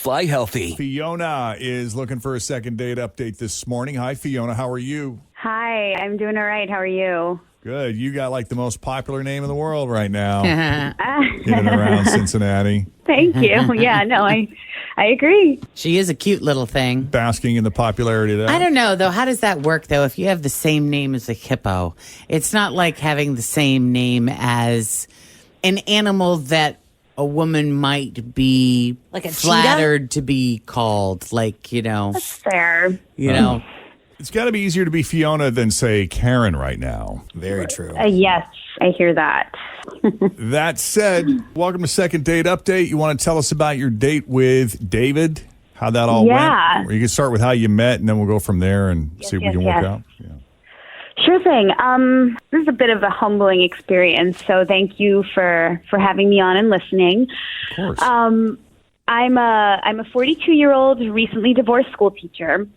Fly healthy. Fiona is looking for a second date update this morning. Hi, Fiona. How are you? Hi, I'm doing all right. How are you? Good. You got like the most popular name in the world right now. In and around Cincinnati. Thank you. Yeah, no, I agree. She is a cute little thing. Basking in the popularity there. I don't know, though. How does that work, though, if you have the same name as a hippo? It's not like having the same name as an animal that a woman might be Like a flattered to be called. Like, That's fair. It's got to be easier to be Fiona than, say, Karen right now. Very true. Yes, I hear that. That said, welcome to Second Date Update. You want to tell us about your date with David? How that all went? Or you can start with how you met, and then we'll go from there and see if we can work out. Yeah. Sure thing. This is a bit of a humbling experience, so thank you for having me on and listening. Of course. I'm a 42-year-old recently divorced school teacher,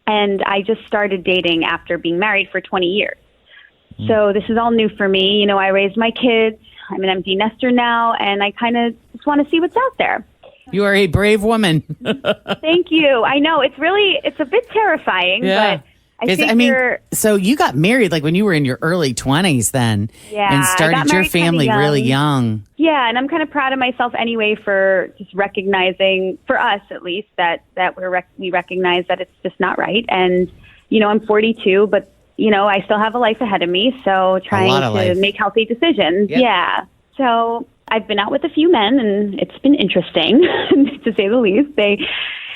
and I just started dating after being married for 20 years. So this is all new for me. I raised my kids. I'm an empty nester now, and I kind of just want to see what's out there. You are a brave woman. Thank you. I know it's a bit terrifying, but I figure. So you got married like when you were in your early 20s then. Yeah, and started your family really young. Yeah, and I'm kind of proud of myself anyway for just recognizing, for us at least, that we recognize that it's just not right. And, I'm 42, but, I still have a life ahead of me, so trying to make healthy decisions. Yep. Yeah. So I've been out with a few men, and it's been interesting, to say the least. They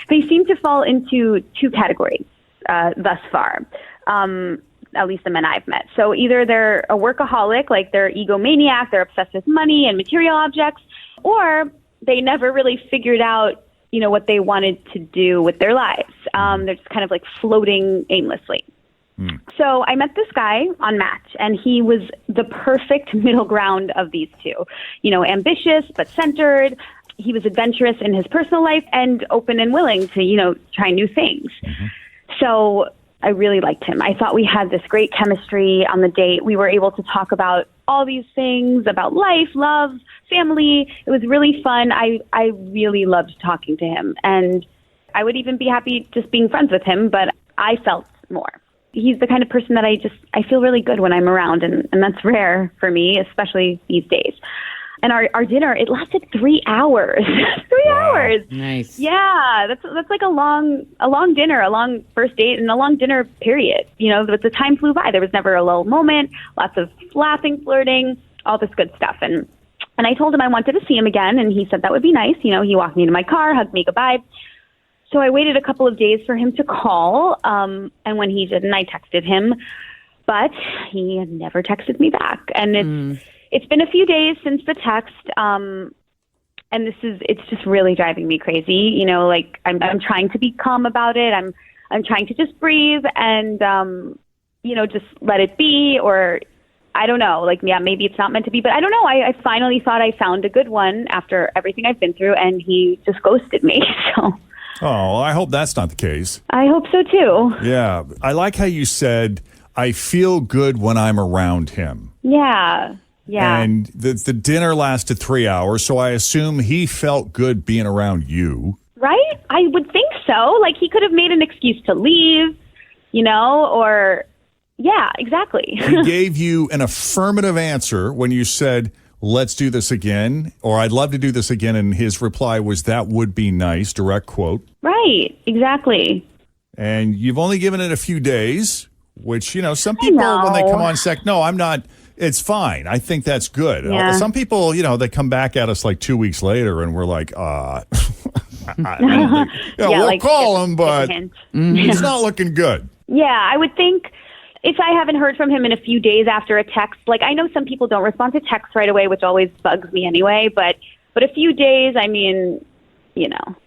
seem to fall into two categories thus far. At least the men I've met. So either they're a workaholic, like they're egomaniac, they're obsessed with money and material objects, or they never really figured out, what they wanted to do with their lives. They're just kind of like floating aimlessly. So I met this guy on Match, and he was the perfect middle ground of these two. Ambitious but centered. He was adventurous in his personal life and open and willing to, try new things. So I really liked him. I thought we had this great chemistry on the date. We were able to talk about all these things, about life, love, family. It was really fun. I really loved talking to him. And I would even be happy just being friends with him, but I felt more. He's the kind of person that I feel really good when I'm around, and that's rare for me, especially these days. And our dinner, it lasted 3 hours. 3 hours. Nice. Yeah, that's like a long dinner, a long first date, and a long dinner period. But the time flew by. There was never a lull moment. Lots of laughing, flirting, all this good stuff. And I told him I wanted to see him again, and he said that would be nice. He walked me to my car, hugged me goodbye. So I waited a couple of days for him to call, and when he didn't, I texted him, but he had never texted me back. And it's been a few days since the text, and it's just really driving me crazy. I'm trying to be calm about it. I'm trying to just breathe and, just let it be, or I don't know, maybe it's not meant to be, but I don't know. I finally thought I found a good one after everything I've been through, and he just ghosted me. So. Oh, I hope that's not the case. I hope so too. Yeah. I like how you said, I feel good when I'm around him. Yeah. Yeah. And the dinner lasted 3 hours, so I assume he felt good being around you. Right? I would think so. He could have made an excuse to leave, or... Yeah, exactly. He gave you an affirmative answer when you said, let's do this again, or I'd love to do this again, and his reply was, that would be nice, direct quote. Right, exactly. And you've only given it a few days, which, some people, when they come on no, I'm not... It's fine. I think that's good. Yeah. Some people, they come back at us 2 weeks later, and we're like, we'll call him, but it's not looking good. Yeah, I would think if I haven't heard from him in a few days after a text, I know some people don't respond to texts right away, which always bugs me anyway, but a few days,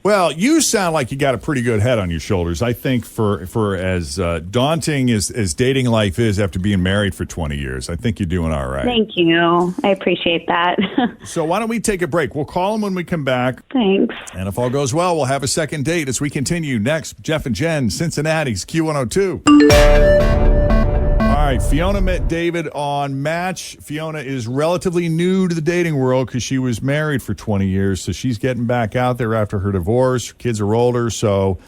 Well, you sound like you got a pretty good head on your shoulders. I think for as daunting as dating life is after being married for 20 years, I think you're doing all right. Thank you. I appreciate that. So why don't we take a break? We'll call him when we come back. Thanks. And if all goes well, we'll have a second date as we continue next. Jeff and Jenn, Cincinnati's Q102. right, Fiona met David on Match. Fiona is relatively new to the dating world because she was married for 20 years, so she's getting back out there after her divorce. Her kids are older, so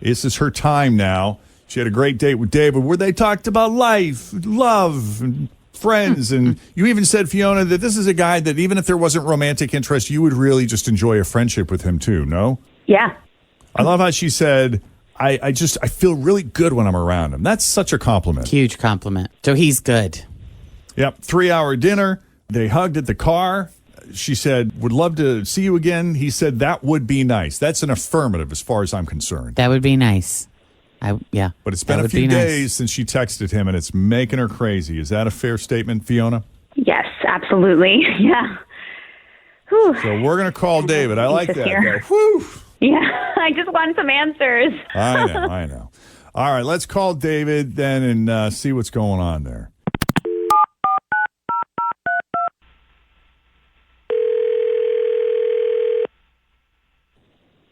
this is her time now. She had a great date with David where they talked about life, love, and friends, and you even said, Fiona, that this is a guy that even if there wasn't romantic interest, you would really just enjoy a friendship with him too, no? Yeah. I love how she said, I feel really good when I'm around him. That's such a compliment. Huge compliment. So he's good. Yep. 3-hour dinner. They hugged at the car. She said, would love to see you again. He said, that would be nice. That's an affirmative as far as I'm concerned. That would be nice. Yeah. But it's been a few days since she texted him, and it's making her crazy. Is that a fair statement, Fiona? Yes, absolutely. Yeah. Whew. So we're going to call David. I like that. Though. Whew. Yeah, I just want some answers. I know. All right, let's call David then and see what's going on there.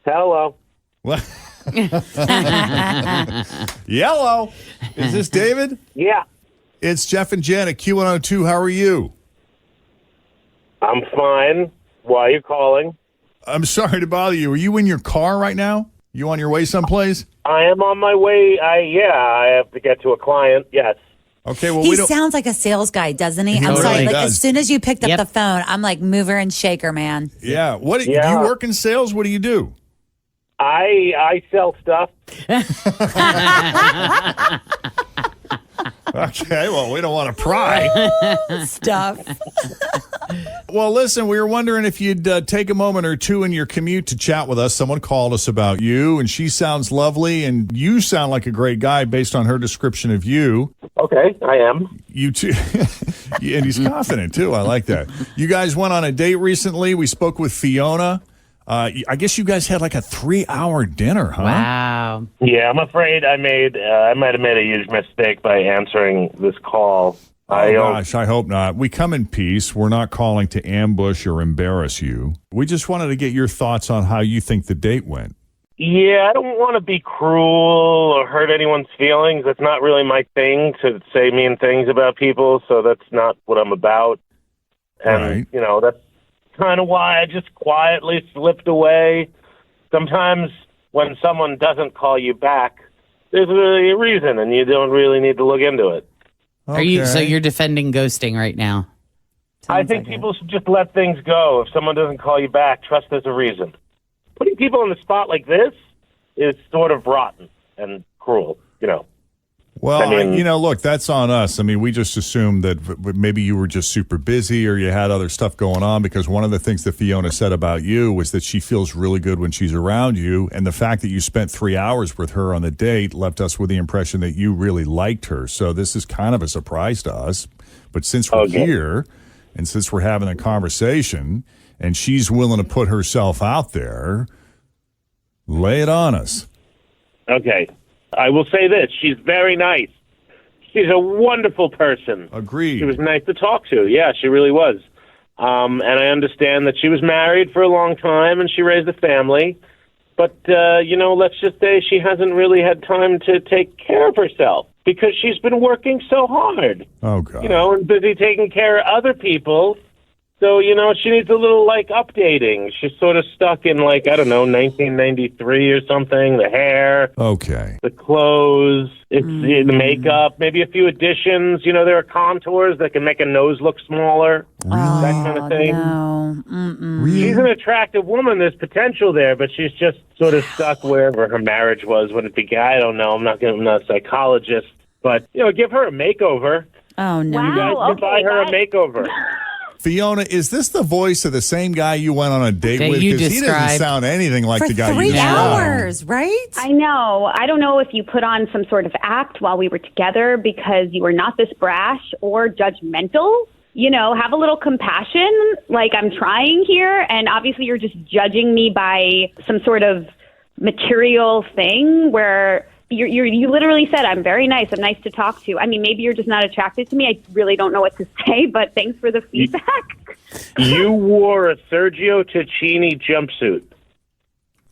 Hello. What? Yellow. Is this David? Yeah. It's Jeff and Jenn at Q102. How are you? I'm fine. Why are you calling? I'm sorry to bother you. Are you in your car right now? You on your way someplace? I am on my way. I have to get to a client. Yes. Okay, well, he we don't... sounds like a sales guy, doesn't he? He I'm totally sorry. Like does. as soon as you picked up Yep. the phone, I'm like mover and shaker, man. Yeah. What do Yeah. you work in sales? What do you do? I sell stuff. Okay, well, we don't want to pry. Stuff. Well, listen, we were wondering if you'd take a moment or two in your commute to chat with us. Someone called us about you, and she sounds lovely, and you sound like a great guy based on her description of you. Okay, I am. You too. And he's confident, too. I like that. You guys went on a date recently. We spoke with Fiona. I guess you guys had like a 3-hour dinner, huh? Wow. Yeah, I'm afraid I might have made a huge mistake by answering this call. Oh, gosh, I hope not. We come in peace. We're not calling to ambush or embarrass you. We just wanted to get your thoughts on how you think the date went. Yeah, I don't want to be cruel or hurt anyone's feelings. That's not really my thing, to say mean things about people, so that's not what I'm about. And, Right. That's kind of why I just quietly slipped away. Sometimes when someone doesn't call you back, there's really a reason, and you don't really need to look into it. Okay. So you're defending ghosting right now? I think people should just let things go. If someone doesn't call you back, trust there's a reason. Putting people on the spot like this is sort of rotten and cruel, Well, I mean- look, that's on us. I mean, we just assumed that maybe you were just super busy or you had other stuff going on, because one of the things that Fiona said about you was that she feels really good when she's around you. And the fact that you spent 3 hours with her on the date left us with the impression that you really liked her. So this is kind of a surprise to us. But since we're here and since we're having a conversation and she's willing to put herself out there, lay it on us. Okay. I will say this. She's very nice. She's a wonderful person. Agreed. She was nice to talk to. Yeah, she really was. And I understand that she was married for a long time and she raised a family. But, let's just say she hasn't really had time to take care of herself because she's been working so hard. Oh, God. And busy taking care of other people. So, she needs a little, updating. She's sort of stuck in, 1993 or something. The hair, Okay. the clothes, the makeup, maybe a few additions. There are contours that can make a nose look smaller, that kind of thing. No. She's an attractive woman. There's potential there, but she's just sort of stuck wherever her marriage was when it began. I don't know. I'm not a psychologist. But, give her a makeover. Oh, no. Wow. You guys can buy her a makeover. Fiona, is this the voice of the same guy you went on a date That with? you Because he doesn't described. sound anything like For the guy you 3 described. hours, right? I know. I don't know if you put on some sort of act while we were together because you were not this brash or judgmental. Have a little compassion. Like, I'm trying here, and obviously you're just judging me by some sort of material thing where you literally said, I'm very nice. I'm nice to talk to. I mean, maybe you're just not attracted to me. I really don't know what to say, but thanks for the feedback. You wore a Sergio Tacchini jumpsuit.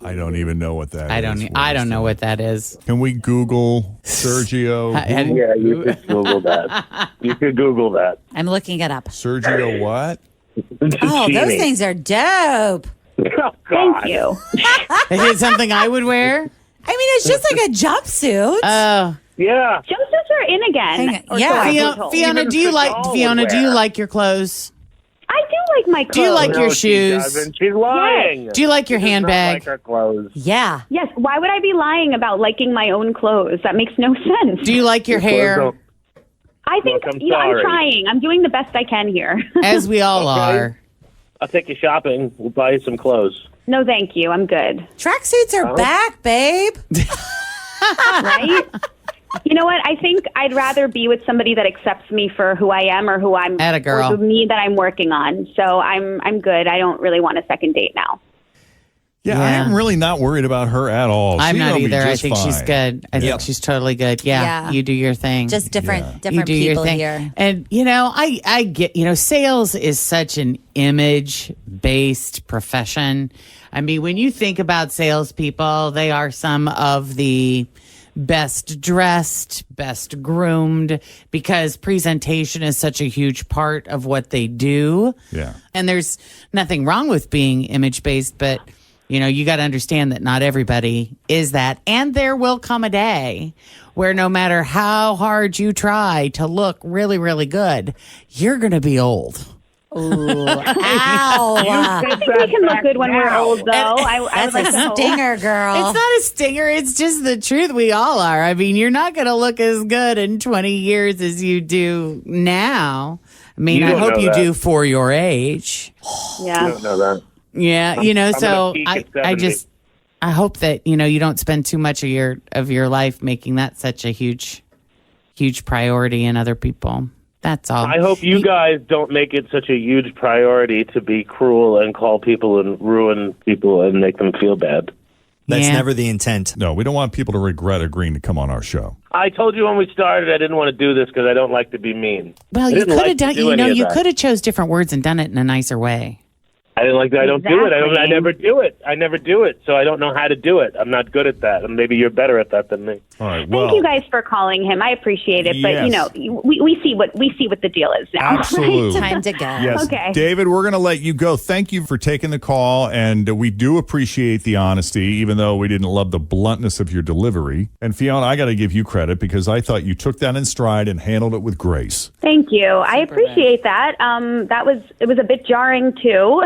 I don't even know what that is. I don't know what that is. Can we Google Sergio? Yeah, you could Google that. You could Google that. I'm looking it up. Sergio what? Oh, those things are dope. Oh, God. Thank you. Is it something I would wear? I mean, it's just like a jumpsuit. Oh, Yeah. Jumpsuits are in again. Hang on. or Yeah. so I've been Fiona, told. Fiona, Even do you like Fidel would Fiona? Do you wear. like your clothes? I do like my clothes. Do you like No, your she shoes? doesn't. She's lying. Do you like your She does not handbag? like her clothes. Yeah. Yes. Why would I be lying about liking my own clothes? That makes no sense. Do you like your hair? Clothes I think Look, I'm I'm sorry. trying. I'm doing the best I can here. As we all Okay. are. I'll take you shopping. We'll buy you some clothes. No, thank you. I'm good. Tracksuits are back, babe. Right? You know what? I think I'd rather be with somebody that accepts me for who I am or who I'm Atta girl. or the me that I'm working on. So I'm good. I don't really want a second date now. Yeah, Yeah. I'm really not worried about her at all. I'm She's not gonna be either. I just think she's fine. good. I think she's totally good. Yeah, Yeah. you do your thing. Just different Yeah. you different do people your thing. here. And I get, sales is such an image-based profession. I mean, when you think about salespeople, they are some of the best dressed, best groomed, because presentation is such a huge part of what they do. Yeah. And there's nothing wrong with being image-based, but you got to understand that not everybody is that. And there will come a day where no matter how hard you try to look really, really good, you're going to be old. Ow. I think we can look good when we're old, though. I would That's like a to hope. stinger, girl. It's not a stinger. It's just the truth. We all are. I mean, you're not going to look as good in 20 years as you do now. I mean, You I don't hope know you that. do for your age. I Yeah. don't know that. Yeah, I'm so gonna peak I at 70. I hope that you don't spend too much of your life making that such a huge priority in other people. That's all. I hope you guys don't make it such a huge priority to be cruel and call people and ruin people and make them feel bad. That's Yeah. never the intent. No, we don't want people to regret agreeing to come on our show. I told you when we started I didn't want to do this because I don't like to be mean. Well, I you didn't could like have to done. do any of You that. could have chose different words and done it in a nicer way. I didn't like that. I don't do it. I Exactly. never do it. I never do it. So I don't know how to do it. I'm not good at that. And maybe you're better at that than me. All right. Well, Thank you guys for calling him. I appreciate it, but Yes. we see what the deal is now. absolutely. Time to go. Yes. Okay. David, we're going to let you go. Thank you for taking the call, and we do appreciate the honesty, even though we didn't love the bluntness of your delivery. And Fiona, I got to give you credit because I thought you took that in stride and handled it with grace. Thank you. I appreciate that. It was a bit jarring too.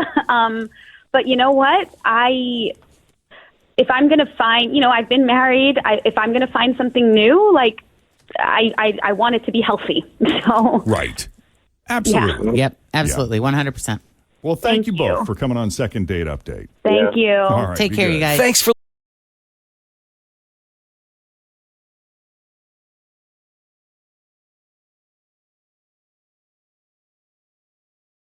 But you know what? If I'm going to find, I've been married. If I'm going to find something new, like I want it to be healthy. So Right. Absolutely. Yep, absolutely, 100%. Well, thank you Thank you. both for coming on Second Date Update. thank you. All right. Take be care, good. you guys. Thanks for